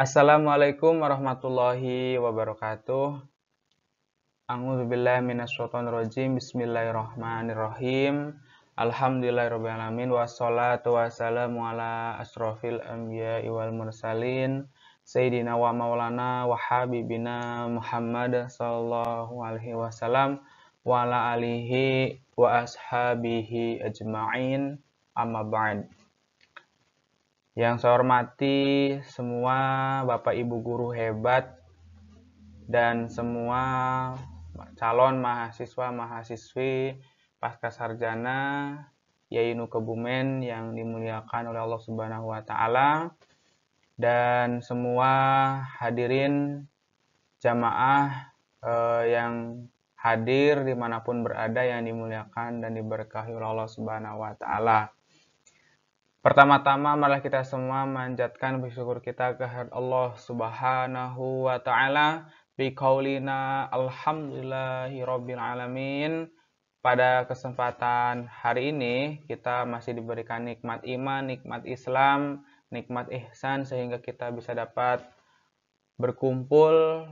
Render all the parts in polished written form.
Assalamualaikum warahmatullahi wabarakatuh. A'udzubillahi minasyaitonirrajim. Bismillahirrahmanirrahim. Alhamdulillahirabbil alamin wassalatu wassalamu ala asrofil anbiya'i wal mursalin sayyidina wa maulana wa habibina Muhammad sallallahu alaihi wasallam wa ala alihi wa ashabihi ajma'in. Amma ba'd. Yang saya hormati semua Bapak Ibu guru hebat dan semua calon mahasiswa-mahasiswi pasca sarjana YAINU Kebumen yang dimuliakan oleh Allah Subhanahu wa taala, dan semua hadirin jamaah yang hadir dimanapun berada yang dimuliakan dan diberkahi oleh Allah Subhanahu wa taala. Pertama-tama marilah kita semua manjatkan bersyukur kita kehadirat Allah Subhanahu wa taala biqaulina alhamdulillahirabbil alamin. Pada kesempatan hari ini kita masih diberikan nikmat iman, nikmat Islam, nikmat ihsan sehingga kita bisa dapat berkumpul,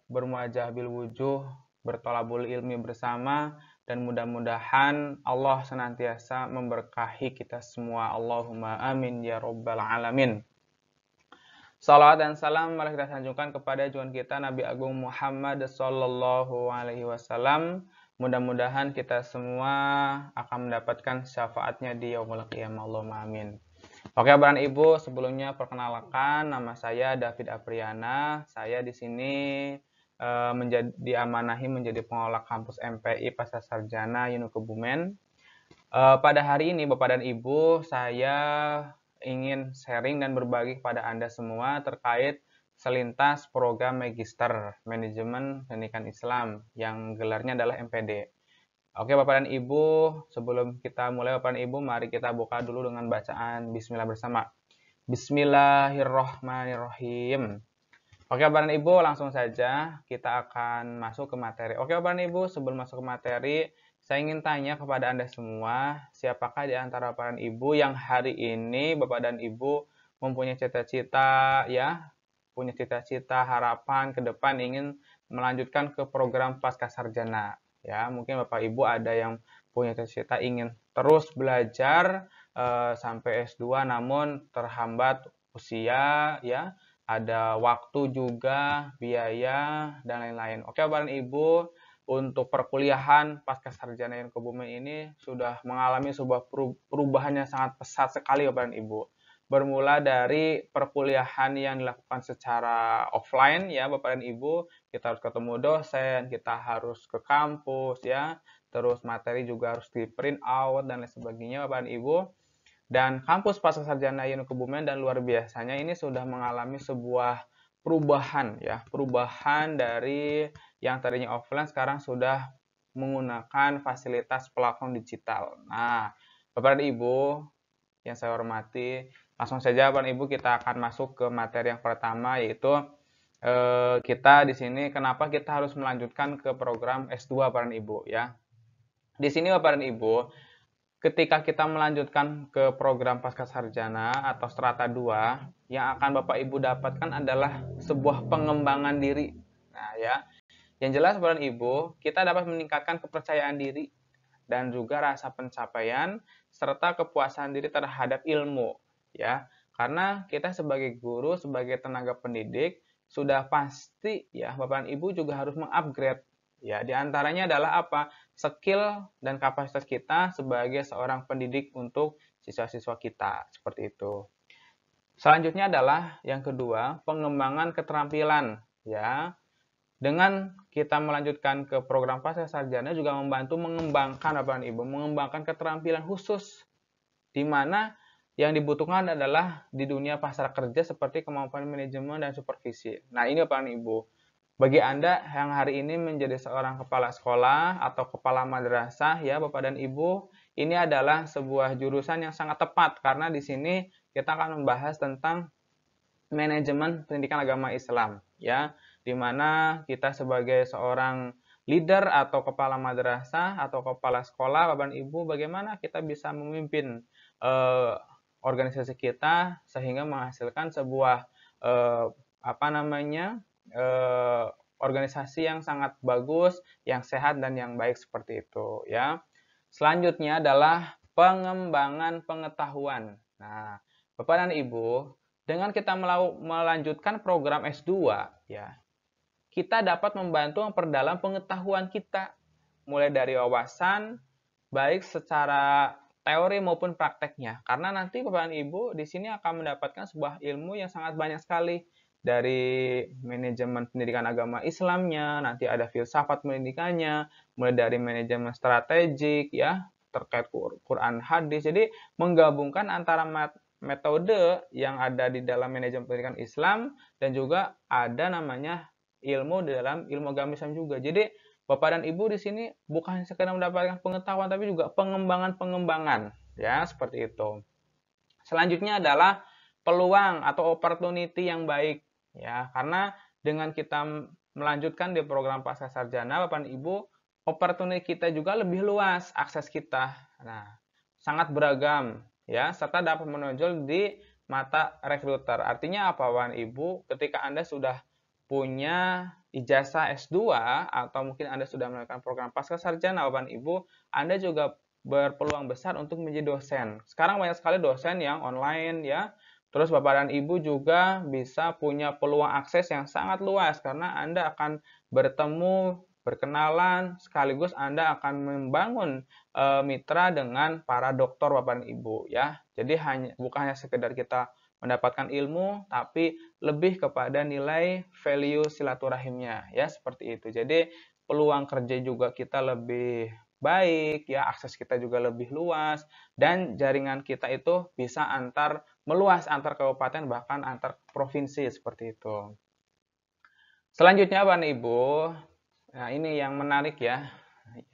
bermuajah bil wujuh, bertolabul ilmi bersama, dan mudah-mudahan Allah senantiasa memberkahi kita semua. Allahumma amin ya rabbal alamin. Salawat dan salam mari kita sanjungkan kepada junjungan kita Nabi Agung Muhammad sallallahu alaihi wasallam. Mudah-mudahan kita semua akan mendapatkan syafaatnya di yaumul qiyamah. Allahumma amin. Oke, Bapak dan Ibu, sebelumnya perkenalkan nama saya David Apriana. Saya di sini diamanahi menjadi pengelola kampus MPI Pasca Sarjana YAINU Kebumen. Pada hari ini Bapak dan Ibu, saya ingin sharing dan berbagi kepada Anda semua terkait selintas program Magister Manajemen Pendidikan Islam yang gelarnya adalah MPD. Oke Bapak dan Ibu, sebelum kita mulai Bapak dan Ibu, mari kita buka dulu dengan bacaan Bismillah bersama. Bismillahirrahmanirrahim. Oke Bapak dan Ibu, langsung saja kita akan masuk ke materi. Oke Bapak dan Ibu, sebelum masuk ke materi, saya ingin tanya kepada Anda semua, siapakah di antara Bapak dan Ibu yang hari ini Bapak dan Ibu mempunyai cita-cita, ya, punya cita-cita, harapan ke depan ingin melanjutkan ke program pasca sarjana, ya. Mungkin Bapak Ibu ada yang punya cita-cita ingin terus belajar sampai S2 namun terhambat usia, ya. Ada waktu juga, biaya, dan lain-lain. Oke Bapak dan Ibu, untuk perkuliahan pasca sarjana YAINU Kebumen ini sudah mengalami sebuah perubahan yang sangat pesat sekali Bapak dan Ibu. Bermula dari perkuliahan yang dilakukan secara offline, ya Bapak dan Ibu, kita harus ketemu dosen, kita harus ke kampus, ya, terus materi juga harus di print out dan lain sebagainya Bapak dan Ibu. Dan kampus pasca sarjana YAINU Kebumen dan luar biasanya ini sudah mengalami sebuah perubahan, ya, perubahan dari yang tadinya offline sekarang sudah menggunakan fasilitas platform digital. Nah, Bapak dan Ibu yang saya hormati, langsung saja Bapak dan Ibu kita akan masuk ke materi yang pertama, yaitu kita di sini kenapa kita harus melanjutkan ke program S2 Bapak dan Ibu, ya. Di sini Bapak dan Ibu, ketika kita melanjutkan ke program pasca sarjana atau strata 2, yang akan Bapak Ibu dapatkan adalah sebuah pengembangan diri. Nah, ya. Yang jelas Bapak dan Ibu, kita dapat meningkatkan kepercayaan diri dan juga rasa pencapaian serta kepuasan diri terhadap ilmu, ya. Karena kita sebagai guru, sebagai tenaga pendidik sudah pasti, ya, Bapak dan Ibu juga harus mengupgrade. Ya, di antaranya adalah apa? Skill dan kapasitas kita sebagai seorang pendidik untuk siswa-siswa kita, seperti itu. Selanjutnya adalah yang kedua, pengembangan keterampilan, ya. Dengan kita melanjutkan ke program pasca sarjana juga membantu mengembangkan Bapak dan Ibu, mengembangkan keterampilan khusus di mana yang dibutuhkan adalah di dunia pasar kerja seperti kemampuan manajemen dan supervisi. Nah, ini Bapak dan Ibu. Bagi Anda yang hari ini menjadi seorang kepala sekolah atau kepala madrasah, ya Bapak dan Ibu, ini adalah sebuah jurusan yang sangat tepat karena di sini kita akan membahas tentang manajemen pendidikan agama Islam, ya, di mana kita sebagai seorang leader atau kepala madrasah atau kepala sekolah, Bapak dan Ibu, bagaimana kita bisa memimpin organisasi kita sehingga menghasilkan sebuah apa namanya organisasi yang sangat bagus, yang sehat dan yang baik seperti itu ya. Selanjutnya adalah pengembangan pengetahuan. Nah, Bapak dan Ibu, dengan kita melanjutkan program S2 ya, kita dapat membantu memperdalam pengetahuan kita mulai dari wawasan baik secara teori maupun prakteknya. Karena nanti Bapak dan Ibu di sini akan mendapatkan sebuah ilmu yang sangat banyak sekali dari manajemen pendidikan agama Islamnya, nanti ada filsafat pendidikannya, mulai dari manajemen strategik ya, terkait Quran hadis. Jadi menggabungkan antara metode yang ada di dalam manajemen pendidikan Islam dan juga ada namanya ilmu di dalam ilmu agama Islam juga. Jadi Bapak dan Ibu di sini bukan sekedar mendapatkan pengetahuan tapi juga pengembangan-pengembangan ya, seperti itu. Selanjutnya adalah peluang atau opportunity yang baik ya, karena dengan kita melanjutkan di program pasca sarjana Bapak dan Ibu, opportunity kita juga lebih luas akses kita. Nah, sangat beragam ya, serta dapat menonjol di mata rekruter. Artinya apa Bapak dan Ibu? Ketika Anda sudah punya ijazah S2 atau mungkin Anda sudah melakukan program pasca sarjana Bapak dan Ibu, Anda juga berpeluang besar untuk menjadi dosen. Sekarang banyak sekali dosen yang online ya. Terus Bapak dan Ibu juga bisa punya peluang akses yang sangat luas karena Anda akan bertemu, berkenalan, sekaligus Anda akan membangun mitra dengan para dokter Bapak dan Ibu ya. Jadi bukan hanya sekedar kita mendapatkan ilmu, tapi lebih kepada nilai value silaturahimnya ya, seperti itu. Jadi peluang kerja juga kita lebih baik ya, akses kita juga lebih luas dan jaringan kita itu bisa meluas antar kabupaten bahkan antar provinsi seperti itu. Selanjutnya Bapak Ibu, nah ini yang menarik ya.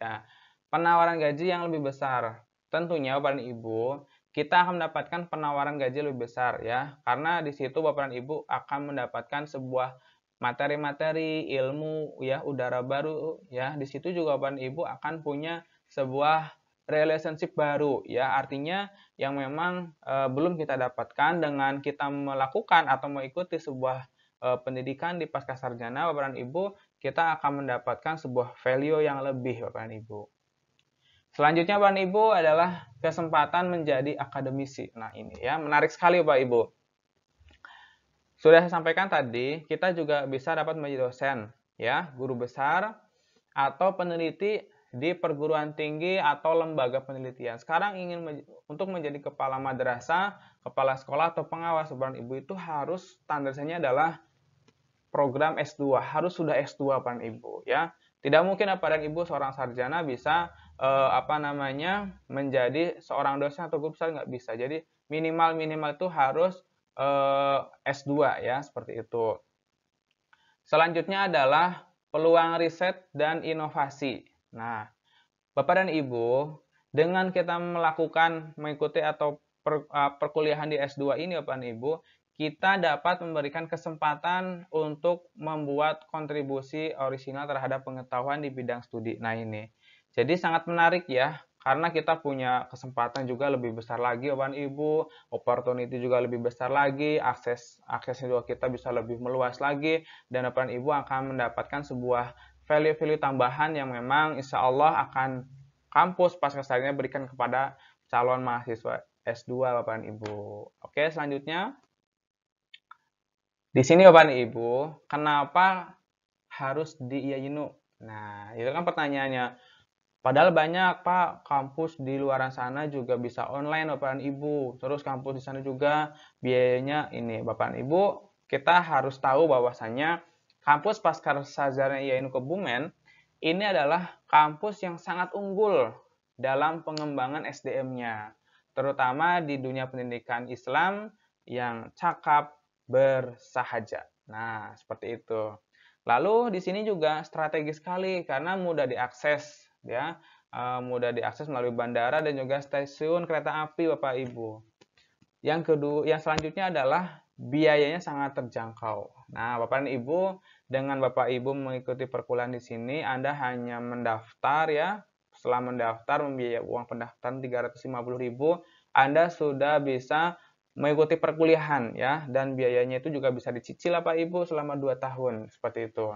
Ya, penawaran gaji yang lebih besar. Tentunya Bapak dan Ibu, kita akan mendapatkan penawaran gaji lebih besar ya. Karena di situ Bapak dan Ibu akan mendapatkan sebuah materi-materi, ilmu ya, udara baru ya. Di situ juga Bapak dan Ibu akan punya sebuah relationship baru ya. Artinya yang memang belum kita dapatkan dengan kita melakukan atau mengikuti sebuah pendidikan di pasca sarjana Bapak dan Ibu, kita akan mendapatkan sebuah value yang lebih Bapak dan Ibu. Selanjutnya Bapak dan Ibu adalah kesempatan menjadi akademisi. Nah ini ya, menarik sekali Bapak Ibu. Sudah saya sampaikan tadi, kita juga bisa dapat menjadi dosen, ya, guru besar atau peneliti di perguruan tinggi atau lembaga penelitian. Sekarang ingin untuk menjadi kepala madrasah, kepala sekolah atau pengawas Bapak dan Ibu itu harus standarnya adalah program S2, harus sudah S2 Bapak dan Ibu ya. Tidak mungkin Bapak dan Ibu seorang sarjana bisa menjadi seorang dosen atau guru besar, nggak bisa. Jadi minimal itu harus S2 ya, seperti itu. Selanjutnya adalah peluang riset dan inovasi. Nah, Bapak dan Ibu, dengan kita mengikuti atau perkuliahan di S2 ini Bapak dan Ibu, kita dapat memberikan kesempatan untuk membuat kontribusi orisinal terhadap pengetahuan di bidang studi. Nah ini, jadi sangat menarik ya, karena kita punya kesempatan juga lebih besar lagi Bapak dan Ibu, opportunity juga lebih besar lagi, aksesnya juga kita bisa lebih meluas lagi, dan Bapak dan Ibu akan mendapatkan sebuah value-value tambahan yang memang insya Allah akan kampus pasca sarjana berikan kepada calon mahasiswa S2 Bapak dan Ibu. Oke, selanjutnya. Di sini Bapak dan Ibu, kenapa harus di IAINU? Nah, itu kan pertanyaannya. Padahal banyak Pak, kampus di luar sana juga bisa online Bapak dan Ibu. Terus kampus di sana juga biayanya ini. Bapak dan Ibu, kita harus tahu bahwasannya kampus pasca sarjana IAINU Kebumen ini adalah kampus yang sangat unggul dalam pengembangan SDM-nya. Terutama di dunia pendidikan Islam yang cakap bersahaja. Nah, seperti itu. Lalu di sini juga strategis sekali karena mudah diakses ya, mudah diakses melalui bandara dan juga stasiun kereta api Bapak Ibu. Yang selanjutnya adalah biayanya sangat terjangkau. Nah, Bapak dan Ibu, dengan Bapak Ibu mengikuti perkuliahan di sini, Anda hanya mendaftar ya. Setelah mendaftar membiayai uang pendaftaran 350.000, Anda sudah bisa mengikuti perkuliahan ya, dan biayanya itu juga bisa dicicil Bapak Ibu selama 2 tahun seperti itu.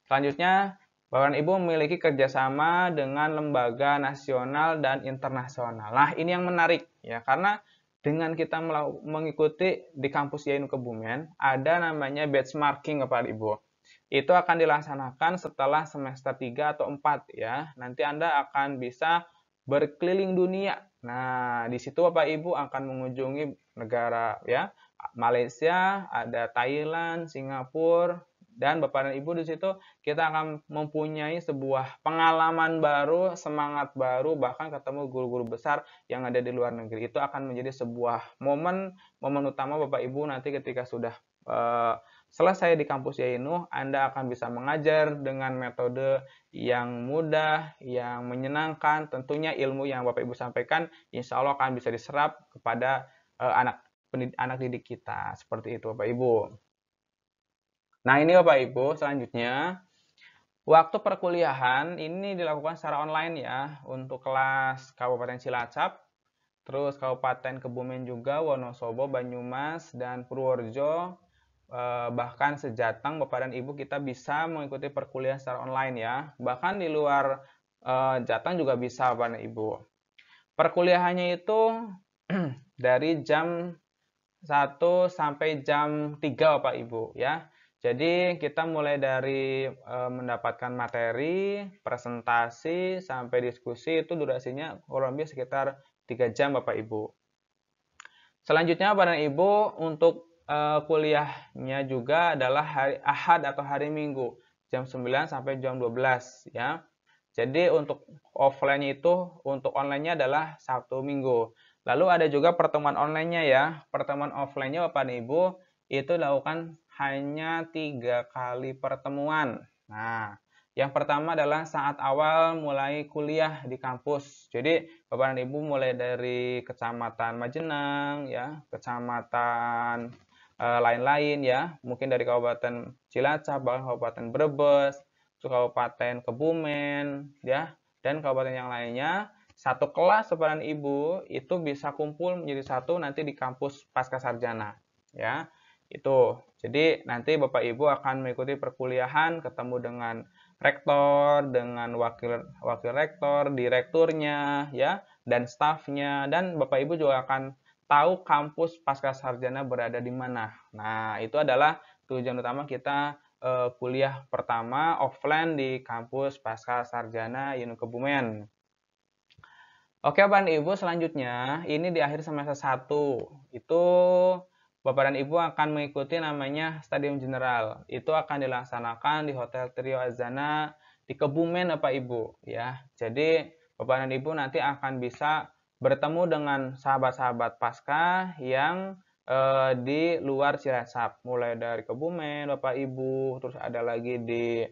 Selanjutnya, Bapak dan Ibu memiliki kerjasama dengan lembaga nasional dan internasional. Nah, ini yang menarik ya, karena dengan kita mengikuti di kampus YAINU Kebumen, ada namanya benchmarking Bapak dan Ibu. Itu akan dilaksanakan setelah semester 3 atau 4 ya. Nanti Anda akan bisa berkeliling dunia. Nah, di situ Bapak Ibu akan mengunjungi negara ya, Malaysia, ada Thailand, Singapura, dan Bapak dan Ibu di situ kita akan mempunyai sebuah pengalaman baru, semangat baru, bahkan ketemu guru-guru besar yang ada di luar negeri. Itu akan menjadi sebuah momen utama Bapak Ibu nanti ketika sudah selesai di kampus YAINU, Anda akan bisa mengajar dengan metode yang mudah, yang menyenangkan. Tentunya ilmu yang Bapak Ibu sampaikan insya Allah akan bisa diserap kepada anak didik kita. Seperti itu Bapak Ibu. Nah, ini Bapak Ibu, selanjutnya waktu perkuliahan ini dilakukan secara online ya, untuk kelas Kabupaten Cilacap, terus Kabupaten Kebumen juga, Wonosobo, Banyumas, dan Purworejo, bahkan sejateng Bapak dan Ibu kita bisa mengikuti perkuliahan secara online ya. Bahkan di luar Jateng juga bisa Bapak dan Ibu. Perkuliahannya itu dari jam 1 sampai jam 3 Bapak Ibu ya. Jadi kita mulai dari mendapatkan materi, presentasi, sampai diskusi itu durasinya kurang lebih sekitar 3 jam Bapak Ibu. Selanjutnya Bapak dan Ibu untuk kuliahnya juga adalah hari Ahad atau hari Minggu jam 9 sampai jam 12 ya. Jadi untuk offline-nya itu, untuk online-nya adalah Sabtu Minggu. Lalu ada juga pertemuan online-nya ya. Pertemuan offline-nya Bapak dan Ibu itu dilakukan hanya 3 kali pertemuan. Nah, yang pertama adalah saat awal mulai kuliah di kampus. Jadi Bapak dan Ibu mulai dari Kecamatan Majenang ya, kecamatan lain-lain ya, mungkin dari Kabupaten Cilacap, bahkan Kabupaten Brebes, Kabupaten Kebumen ya, dan kabupaten yang lainnya. Satu kelas Bapak dan Ibu itu bisa kumpul menjadi satu nanti di kampus Pasca Sarjana ya. Itu. Jadi nanti Bapak Ibu akan mengikuti perkuliahan, ketemu dengan rektor, dengan wakil rektor, direkturnya ya, dan stafnya, dan Bapak Ibu juga akan tahu kampus Pasca Sarjana berada di mana. Nah, itu adalah tujuan utama kita kuliah pertama offline di kampus Pasca Sarjana YAINU Kebumen. Oke Bapak dan Ibu, selanjutnya ini di akhir semester 1 itu Bapak dan Ibu akan mengikuti namanya Stadium General. Itu akan dilaksanakan di Hotel Trio Azana di Kebumen Bapak Ibu ya. Jadi Bapak dan Ibu nanti akan bisa bertemu dengan sahabat-sahabat Pasca yang di luar Cilacap, mulai dari Kebumen Bapak Ibu, terus ada lagi di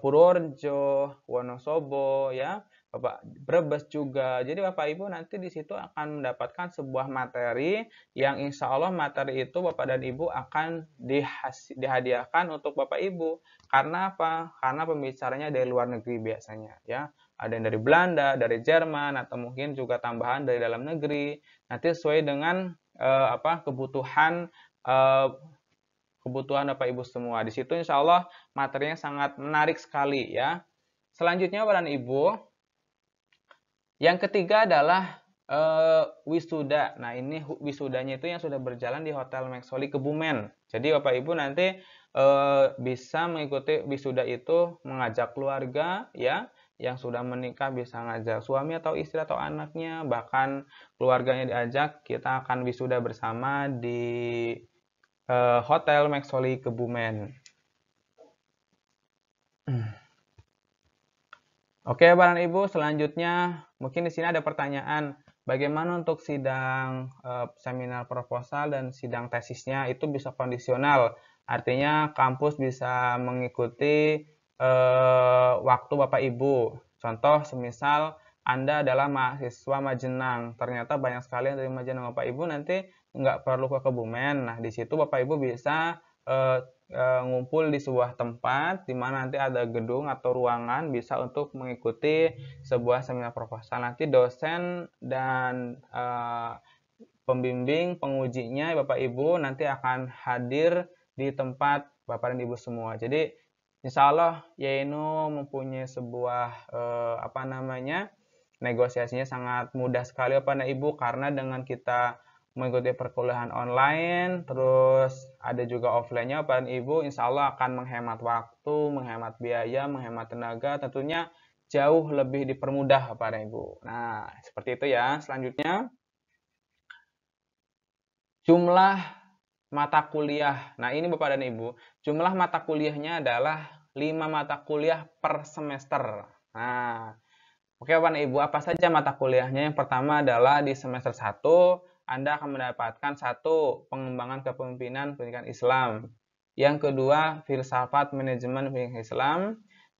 Purworejo, Wonosobo ya, Bapak Brebes juga. Jadi Bapak Ibu nanti di situ akan mendapatkan sebuah materi yang insya Allah materi itu Bapak dan Ibu akan dihadiahkan untuk Bapak Ibu. Karena apa? Karena pembicaranya dari luar negeri biasanya ya. Ada yang dari Belanda, dari Jerman, atau mungkin juga tambahan dari dalam negeri. Nanti sesuai dengan kebutuhan Bapak Ibu semua. Di situ insya Allah materinya sangat menarik sekali ya. Selanjutnya Bapak dan Ibu, yang ketiga adalah wisuda. Nah, ini wisudanya itu yang sudah berjalan di Hotel Maxoli Kebumen. Jadi Bapak Ibu nanti bisa mengikuti wisuda itu mengajak keluarga ya, yang sudah menikah bisa ngajak suami atau istri atau anaknya, bahkan keluarganya diajak. Kita akan wisuda bersama di Hotel Maxoli Kebumen. Oke, Bapak dan Ibu, selanjutnya mungkin di sini ada pertanyaan, bagaimana untuk sidang seminar proposal dan sidang tesisnya itu bisa kondisional, artinya kampus bisa mengikuti waktu Bapak Ibu. Contoh, semisal Anda adalah mahasiswa Majenang, ternyata banyak sekali yang dari Majenang Bapak Ibu nanti nggak perlu ke Kebumen. Nah, di situ Bapak Ibu bisa ngumpul di sebuah tempat di mana nanti ada gedung atau ruangan bisa untuk mengikuti sebuah seminar proposal. Nanti dosen dan pembimbing, pengujinya Bapak Ibu nanti akan hadir di tempat Bapak dan Ibu semua. Jadi insya Allah Yainu mempunyai sebuah negosiasinya sangat mudah sekali Bapak dan Ibu, karena dengan kita mengikuti perkuliahan online, terus ada juga offline-nya Bapak dan Ibu, insya Allah akan menghemat waktu, menghemat biaya, menghemat tenaga, tentunya jauh lebih dipermudah Bapak dan Ibu. Nah, seperti itu ya. Selanjutnya, jumlah mata kuliah. Nah, ini Bapak dan Ibu, jumlah mata kuliahnya adalah 5 mata kuliah per semester. Nah, oke Bapak dan Ibu, apa saja mata kuliahnya? Yang pertama adalah di semester 1, Anda akan mendapatkan 1. Pengembangan kepemimpinan pendidikan Islam. Yang kedua, filsafat manajemen pendidikan Islam.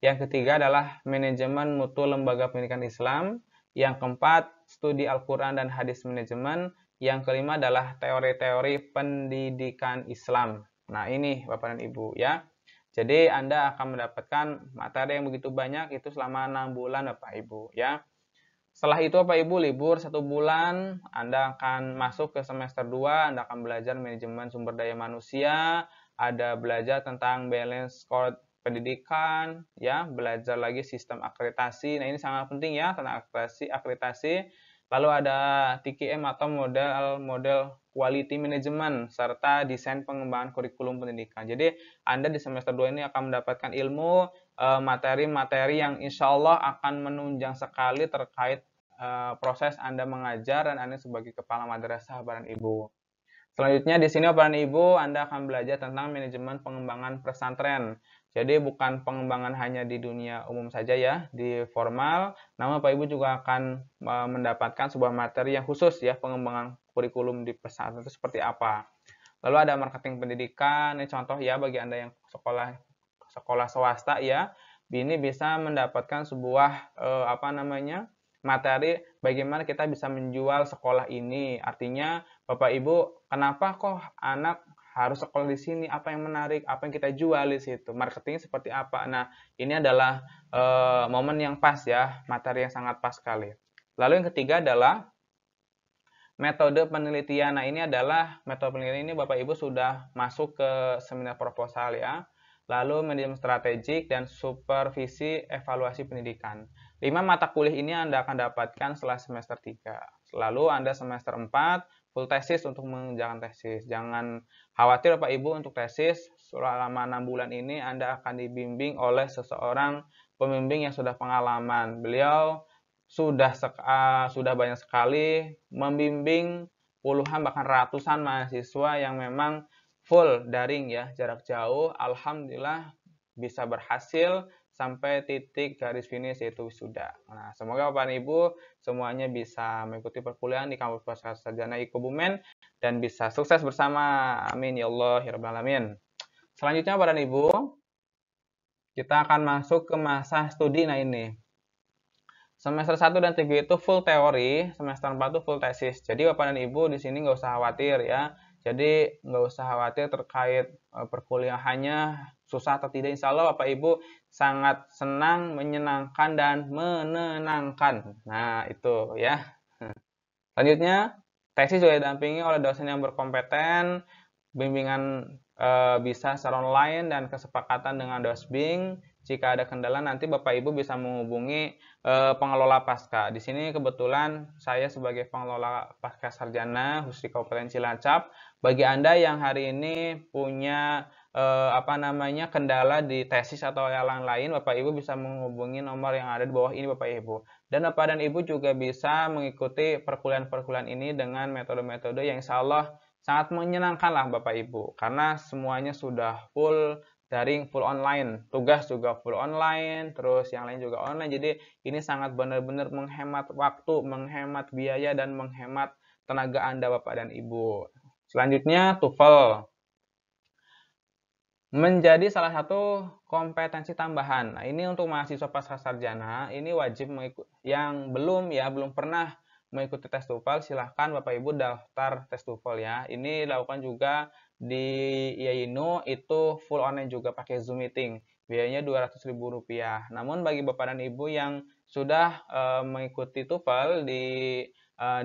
Yang ketiga adalah manajemen mutu lembaga pendidikan Islam. Yang keempat, studi Al-Quran dan hadis manajemen. Yang kelima adalah teori-teori pendidikan Islam. Nah, ini Bapak dan Ibu ya. Jadi Anda akan mendapatkan materi yang begitu banyak itu selama 6 bulan Bapak Ibu ya. Setelah itu Bapak Ibu libur 1 bulan, Anda akan masuk ke semester 2, Anda akan belajar manajemen sumber daya manusia, ada belajar tentang balance score pendidikan, ya, belajar lagi sistem akreditasi. Nah, ini sangat penting ya tentang akreditasi. Lalu ada TKM atau model quality management serta desain pengembangan kurikulum pendidikan. Jadi, Anda di semester 2 ini akan mendapatkan ilmu materi-materi yang insya Allah akan menunjang sekali terkait proses Anda mengajar dan Anda sebagai kepala madrasah Bapak dan Ibu. Selanjutnya di sini Bapak dan Ibu Anda akan belajar tentang manajemen pengembangan pesantren. Jadi bukan pengembangan hanya di dunia umum saja ya, di formal, namun Bapak Ibu juga akan mendapatkan sebuah materi yang khusus ya, pengembangan kurikulum di pesantren itu seperti apa. Lalu ada marketing pendidikan, ini contoh ya bagi Anda yang sekolah swasta ya, ini bisa mendapatkan sebuah materi bagaimana kita bisa menjual sekolah ini. Artinya Bapak Ibu, kenapa kok anak harus sekolah di sini? Apa yang menarik? Apa yang kita jual di situ? Marketingnya seperti apa? Nah, ini adalah momen yang pas ya, materi yang sangat pas sekali. Lalu yang ketiga adalah metode penelitian. Nah, ini adalah metode penelitian ini Bapak Ibu sudah masuk ke seminar proposal ya. Lalu manajemen strategik dan supervisi evaluasi pendidikan. 5 mata kuliah ini Anda akan dapatkan setelah semester 3. Lalu Anda semester 4 full tesis untuk mengerjakan tesis. Jangan khawatir Bapak Ibu untuk tesis, selama 6 bulan ini Anda akan dibimbing oleh seseorang pembimbing yang sudah pengalaman. Beliau sudah banyak sekali membimbing puluhan bahkan ratusan mahasiswa yang memang full daring ya, jarak jauh. Alhamdulillah bisa berhasil sampai titik garis finish yaitu wisuda. Nah, semoga Bapak dan Ibu semuanya bisa mengikuti perkuliahan di kampus Pusat Sarjana Kebumen dan bisa sukses bersama. Amin ya Allah ya rabbal alamin. Selanjutnya Bapak dan Ibu, kita akan masuk ke masa studi. Nah, ini semester 1 dan 3 itu full teori, semester 4 itu full tesis. Jadi Bapak dan Ibu di sini nggak usah khawatir ya. Jadi nggak usah khawatir terkait perkuliahannya susah atau tidak. Insya Allah Bapak Ibu sangat senang, menyenangkan, dan menenangkan. Nah, itu ya. Selanjutnya, tesis juga didampingi oleh dosen yang berkompeten, bimbingan bisa secara online dan kesepakatan dengan Dosbing. Jika ada kendala nanti Bapak Ibu bisa menghubungi pengelola pasca. Di sini kebetulan saya sebagai pengelola pasca sarjana khusus di Kabupaten Cilacap. Bagi Anda yang hari ini punya kendala di tesis atau yang lain, Bapak Ibu bisa menghubungi nomor yang ada di bawah ini Bapak Ibu. Dan Bapak dan Ibu juga bisa mengikuti perkuliahan-perkuliahan ini dengan metode-metode yang insya Allah sangat menyenangkan lah Bapak Ibu. Karena semuanya sudah full daring, full online. Tugas juga full online, terus yang lain juga online. Jadi ini sangat benar-benar menghemat waktu, menghemat biaya, dan menghemat tenaga Anda Bapak dan Ibu. Selanjutnya TOEFL. Menjadi salah satu kompetensi tambahan. Nah, ini untuk mahasiswa pasca sarjana, ini wajib yang belum pernah mengikuti tes TOEFL, silahkan Bapak Ibu daftar tes TOEFL ya. Ini dilakukan juga di Yainu, itu full online juga pakai Zoom meeting. Biayanya Rp200.000. Namun bagi Bapak dan Ibu yang sudah mengikuti TOEFL di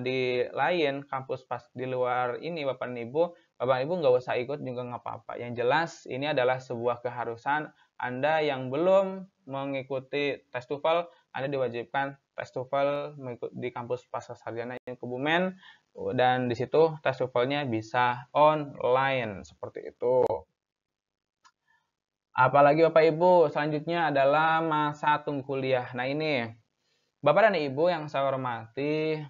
di lain kampus pas di luar ini Bapak dan Ibu nggak usah ikut juga nggak apa-apa. Yang jelas ini adalah sebuah keharusan. Anda yang belum mengikuti tes TOEFL, Anda diwajibkan tes TOEFL di kampus Pascasarjana Kebumen, dan di situ tes TOEFL-nya bisa online seperti itu. Apalagi Bapak Ibu, selanjutnya adalah masa tunggu kuliah. Nah ini, Bapak dan Ibu yang saya hormati,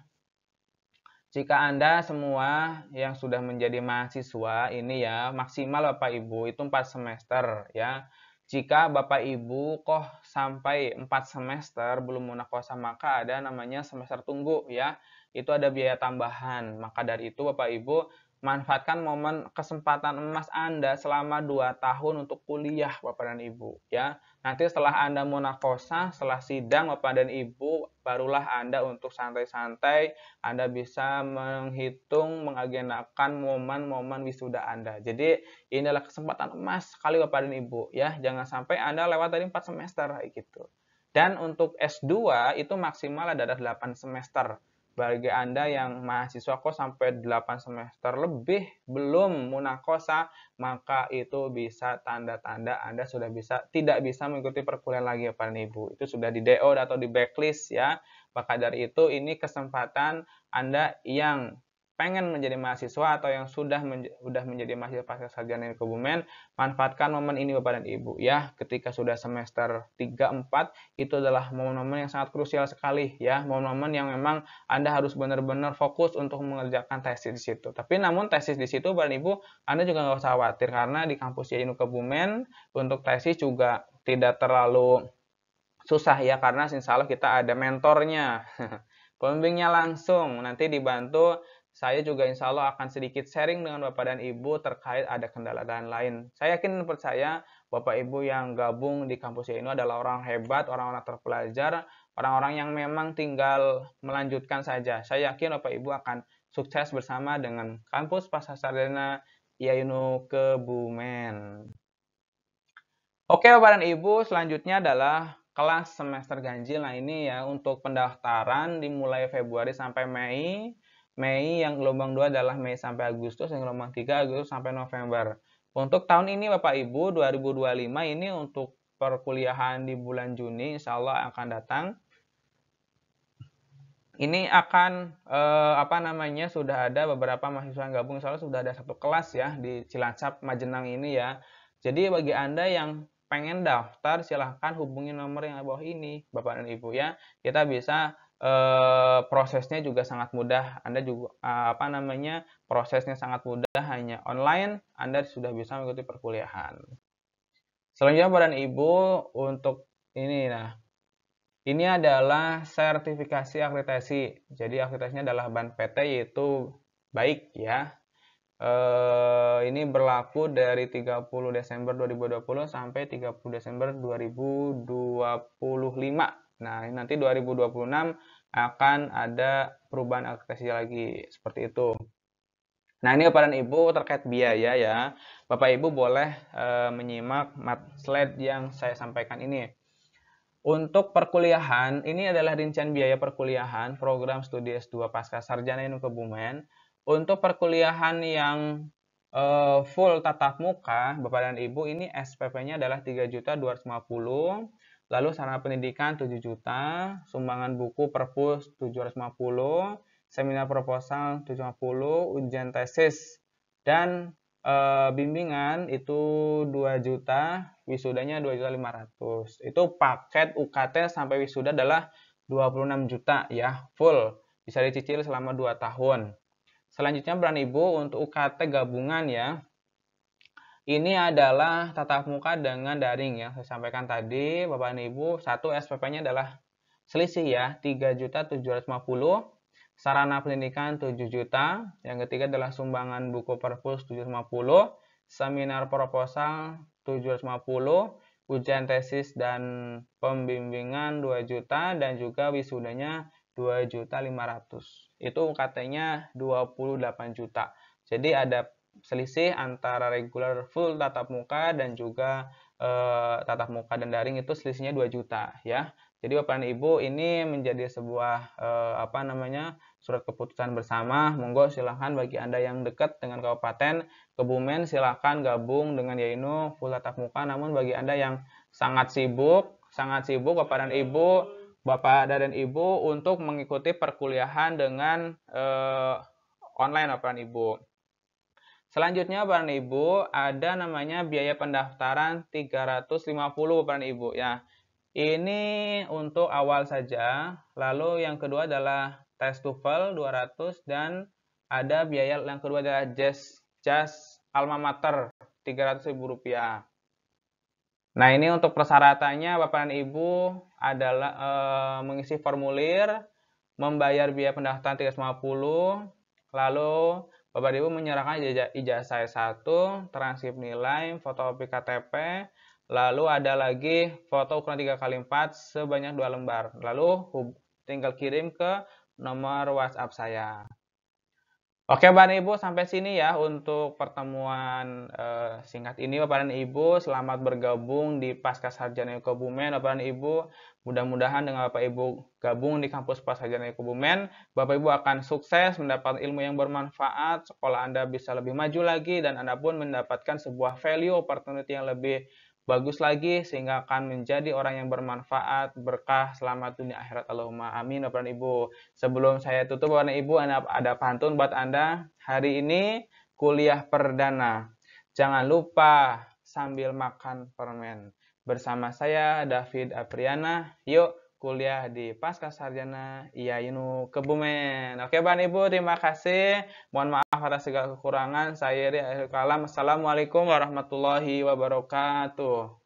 jika Anda semua yang sudah menjadi mahasiswa ini ya, maksimal Bapak Ibu itu 4 semester ya. Jika Bapak Ibu kok sampai 4 semester belum munakosa, maka ada namanya semester tunggu ya. Itu ada biaya tambahan. Maka dari itu Bapak Ibu manfaatkan momen kesempatan emas Anda selama 2 tahun untuk kuliah Bapak dan Ibu ya. Nanti setelah Anda munakosa, setelah sidang Bapak dan Ibu, barulah Anda untuk santai-santai Anda bisa menghitung, mengagendakan momen-momen wisuda Anda. Jadi ini adalah kesempatan emas sekali Bapak dan Ibu ya. Jangan sampai Anda lewat dari 4 semester gitu. Dan untuk S2 itu maksimal adalah 8 semester. Bagi Anda yang mahasiswa kok sampai 8 semester lebih belum munakosa, maka itu bisa tanda-tanda Anda sudah tidak bisa mengikuti perkuliahan lagi Bapak dan Ibu. Itu sudah di DO atau di blacklist ya. Maka dari itu ini kesempatan Anda yang pengen menjadi mahasiswa atau yang sudah menjadi mahasiswa Pascasarjana Kebumen, manfaatkan momen ini Bapak dan Ibu ya. Ketika sudah semester 3, 4, itu adalah momen-momen yang sangat krusial sekali ya. Momen-momen yang memang Anda harus benar-benar fokus untuk mengerjakan tesis di situ. Tapi namun tesis di situ Bapak dan Ibu, Anda juga nggak usah khawatir karena di kampus YAINU Kebumen untuk tesis juga tidak terlalu susah ya, karena insya Allah kita ada mentornya. Pembimbingnya langsung, nanti dibantu. Saya juga insya Allah akan sedikit sharing dengan Bapak dan Ibu terkait ada kendala dan lain. Saya yakin dan percaya Bapak Ibu yang gabung di kampus ini adalah orang hebat, orang-orang terpelajar, orang-orang yang memang tinggal melanjutkan saja. Saya yakin Bapak Ibu akan sukses bersama dengan kampus Pascasarjana YAINU Kebumen. Oke Bapak dan Ibu, selanjutnya adalah kelas semester ganjil. Nah ini ya, untuk pendaftaran dimulai Februari sampai Mei. Mei yang gelombang 2 adalah Mei sampai Agustus, yang gelombang 3 Agustus sampai November. Untuk tahun ini Bapak Ibu 2025 ini untuk perkuliahan di bulan Juni insya Allah akan datang. Ini akan sudah ada beberapa mahasiswa yang gabung, insya Allah sudah ada 1 kelas ya di Cilacap Majenang ini ya. Jadi bagi Anda yang pengen daftar silahkan hubungi nomor yang di bawah ini Bapak dan Ibu ya. Kita bisa prosesnya juga sangat mudah. Anda juga prosesnya sangat mudah, hanya online Anda sudah bisa mengikuti perkuliahan. Selanjutnya Bapak dan Ibu untuk ini ini adalah sertifikasi akreditasi. Jadi akreditasinya adalah BAN-PT yaitu baik ya. Ini berlaku dari 30 Desember 2020 sampai 30 Desember 2025. Nah, nanti 2026 akan ada perubahan akreditasi lagi seperti itu. Nah, ini Bapak dan Ibu terkait biaya ya. Bapak Ibu boleh menyimak slide yang saya sampaikan ini. Untuk perkuliahan, ini adalah rincian biaya perkuliahan program studi S2 Pascasarjana YAINU Kebumen. Untuk perkuliahan yang full tatap muka, Bapak dan Ibu, ini SPP-nya adalah 3.250.000, lalu sarana pendidikan 7 juta, sumbangan buku perpus 750, seminar proposal 750, ujian tesis dan bimbingan itu 2 juta, wisudanya 2.500.000. Itu paket UKT sampai wisuda adalah 26 juta ya, full. Bisa dicicil selama 2 tahun. Selanjutnya Bapak Ibu untuk UKT gabungan ya. Ini adalah tatap muka dengan daring ya. Saya sampaikan tadi Bapak Ibu, satu SPP-nya adalah selisih ya, 3.750.000. Sarana pendidikan 7 juta. Yang ketiga adalah sumbangan buku perpus 750, seminar proposal 750, ujian tesis dan pembimbingan 2 juta, dan juga wisudanya 2.500.000. Itu UKT-nya 28 juta. Jadi ada selisih antara regular full tatap muka dan juga tatap muka dan daring, itu selisihnya 2 juta ya. Jadi Bapak dan Ibu, ini menjadi sebuah surat keputusan bersama. Monggo silahkan bagi Anda yang dekat dengan Kabupaten Kebumen, silahkan gabung dengan Yainu full tatap muka. Namun bagi Anda yang sangat sibuk Bapak dan Ibu untuk mengikuti perkuliahan dengan online Bapak dan Ibu. Selanjutnya Bapak dan Ibu, ada namanya biaya pendaftaran 350 Bapak dan Ibu ya. Ini untuk awal saja. Lalu yang kedua adalah tes TOEFL 200 dan ada biaya yang kedua adalah jas alma mater Rp300.000. Nah, ini untuk persyaratannya Bapak dan Ibu adalah mengisi formulir, membayar biaya pendaftaran 350, lalu Bapak dan Ibu menyerahkan ijazah S1, transkrip nilai, fotokopi KTP, lalu ada lagi foto ukuran 3x4 sebanyak 2 lembar. Lalu tinggal kirim ke nomor WhatsApp saya. Oke Bapak dan Ibu, sampai sini ya untuk pertemuan singkat ini Bapak dan Ibu. Selamat bergabung di Pascasarjana Kebumen Bapak dan Ibu. Mudah-mudahan dengan Bapak Ibu gabung di kampus Pascasarjana Kebumen, Bapak Ibu akan sukses mendapatkan ilmu yang bermanfaat, sekolah Anda bisa lebih maju lagi, dan Anda pun mendapatkan sebuah value opportunity yang lebih bagus lagi, sehingga akan menjadi orang yang bermanfaat, berkah, selamat dunia akhirat. Allahumma amin Bapak dan Ibu. Sebelum saya tutup Bapak dan Ibu, ada pantun buat Anda. Hari ini kuliah perdana. Jangan lupa sambil makan permen. Bersama saya David Apriana. Yuk kuliah di Pascasarjana Yainu Kebumen. Oke Bapak dan Ibu, terima kasih. Mohon maaf atas segala kekurangan. Saya Ria Akhir Kalam. Assalamualaikum warahmatullahi wabarakatuh.